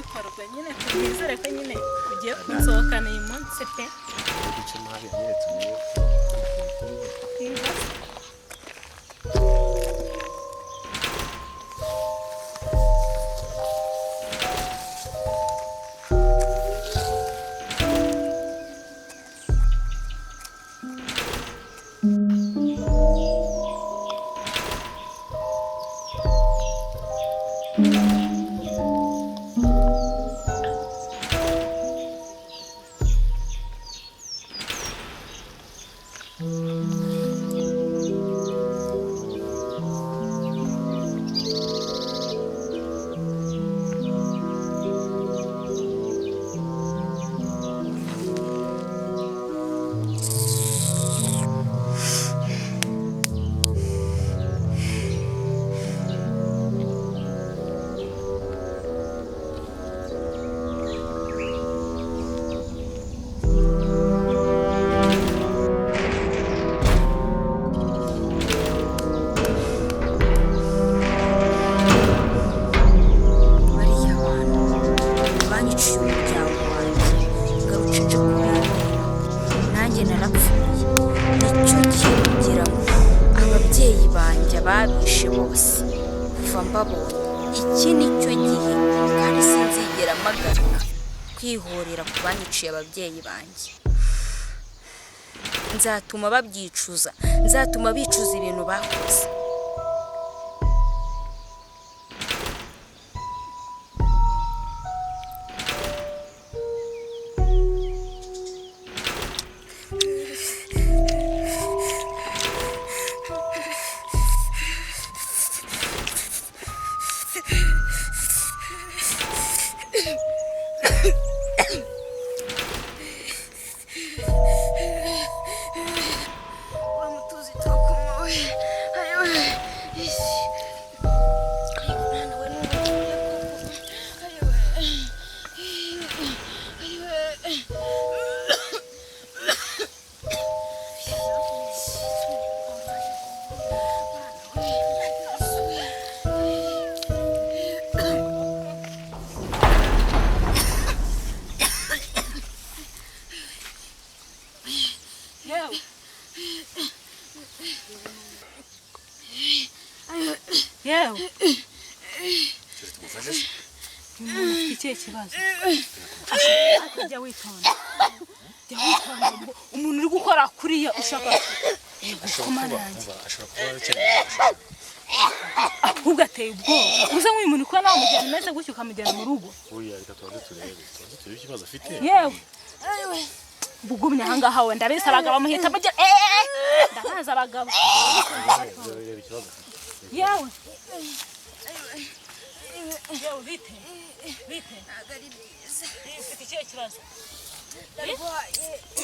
kubikora ubwo nyine twizere ko nyine ugiye kunsohokana uyu munsi pe igice mabi yanyeretse niyo babishe bose kuva mbabonye iki nicyo gihe kandi sinzigera magaruka kwihorera ku banyiciye ababyeyi banjye nzatuma babyicuza nzatuma bicuza ibintu bakoze kibazo ajya witonda umuntu uri gukora kuriya ushaka kumana ahubwo ateye ubwoba uza nk'umuntu ko nawe mujyana meze gutyo ukamujyana mu rugo oya reka turebe ikibazo afite yewe bugumye ahangaha wenda bese abagabo bamuhita mujya ndabaza abagabo yewe bite nagari bize ufite ikihe kibazo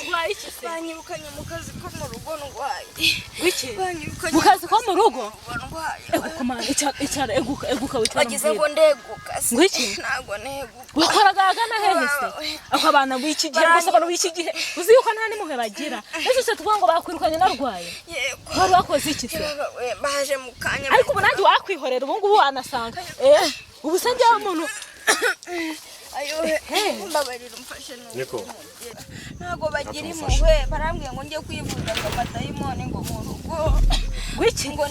ndwaye banyirukanye mu kazi ko mu rugo ndwaye wiki mu kazi ko mu rugo ndwaye komana icara eguka wicara wagize ngo ndeguka wiki ntago neguka wakoraga na hehese ako abana b'iki gihe gusa abantu b'iki gihe uzi yuko nta nimuhe bagira ese se tuvuga ngo bakwirukanye narwaye yego wari wakoze iki se baje mu kanya ariko ubu nanjye wakwihorera ubu ngubu wanasanga ubu se njyewe umuntu mbabarira umfashe nuko ntago bagira impuhwe barambwiye ngo njye kwivuza ngo amadayimoni ngo mu rugo wiki ngo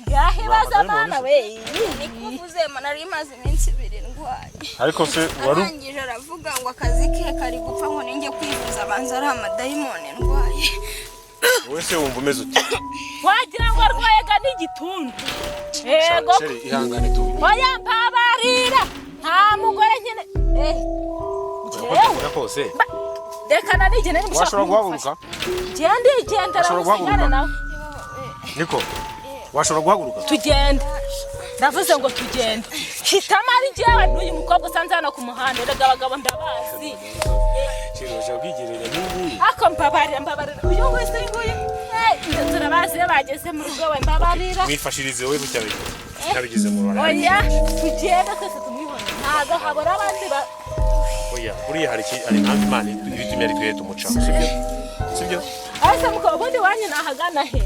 ngahe baza bana we nikuvuze nari maze iminsi 2 ndwaye ariko se warangije aravuga ngo akazi ke kari gupfa ngo ninjye kwivuza banza ari amadayimoni ndwaye wese wumva umeze uti wagira ngo arwaye ga n'igituntu yego ihangane tu oya mpabarira nta mugore nyene kose dekana nigene nimushaka washobora guhaguruka gendera musigane nawe niko washobora guhaguruka tugenda ndavuze ngo tugenda hitama ari njyewe n'uyu mukobwa usanze hano ku muhanda rega abagabo ndabazi kiroje bwigerera nini ako mbabarira uyu wese nguyu turabazi bageze mu rugo we mbabarira mwifashirize we bucyabe ntabigize mu rwanda oya tugenda twese tumwibona ntago habora abandi oya buriya hari impamvu Imana ibitumye ari twe tumuca sibyo ase mukobwa ubundi wanyu nahagana he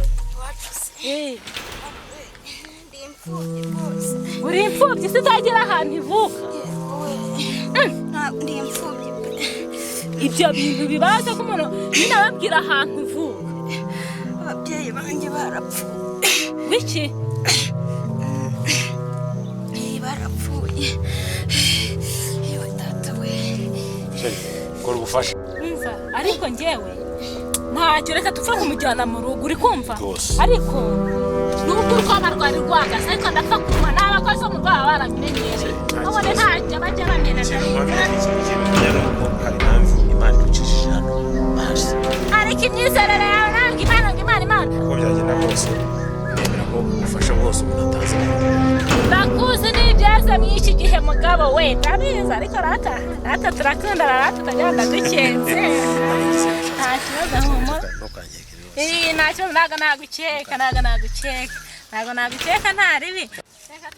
uri imfubyi sitagira ahantu ivuka. Ndi imfubyi. Ibyo bintu bibaza ko umuntu nyine ababwira ahantu ivuka. Ababyeyi banjye barapfuye. Wiki? Barapfuye. Yewe data we. Kora ubufasha. Umva ariko njyewe ntacyo reka tupfa kumujyana mu rugo uri kumva? Ariko nubwo urwaba rwari rwagase ariko ndapfa kuma n'abakozi bo mu rwaba baramenyereye. None ntajya bajya bamena Imana ikucishije hano hasi. ariko imyizerere yawe ntabwo Imana Uko byagenda kose nemera ko ubufasha bwose umuntu atazi. ndakuzi n'ibyeze mw'iki gihe mugabo we ndabizi ariko rata turakundana rata tukagenda dukenze nta kibazo humura. Nta kibazo ntabwo nagukeka nta ribi. Reka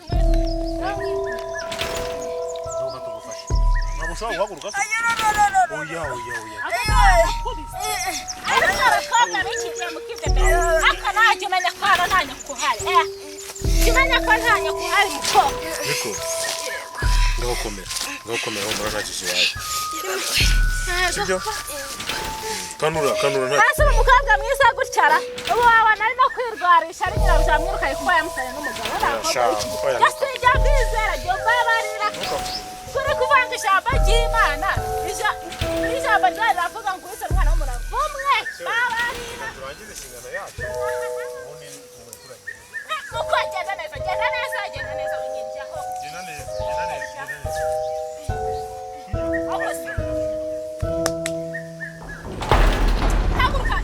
Ushobora guhaguruka se? Oya. ariko arakobwa b'iki gihe mukibye mbere aka ntacyo umenya ko hano nta nyakuhari kimenya ko nta nyakuhari mukobwa. Niko ngaho komera murashakisha iwawe. Sibyo? Kanura nta. Asa umukobwa mwiza gucara ubu wabona ari no kwirwarisha ari nyirabuja mwirukaye kuba yamusanye n'umugabo yasijya kwizera ryo babarira kuri kuvanga ijambo ry'Imana ijambo ryayo riravuga ngo wise umwana w'umuntu umwe babarira Turangize inshingano yacu. uko agenda neza winyiryaho Genda neza. haguruka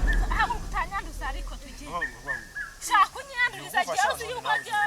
utanyanduza ariko tugiye shaka unyanduza jyewe uzi yuko jyewe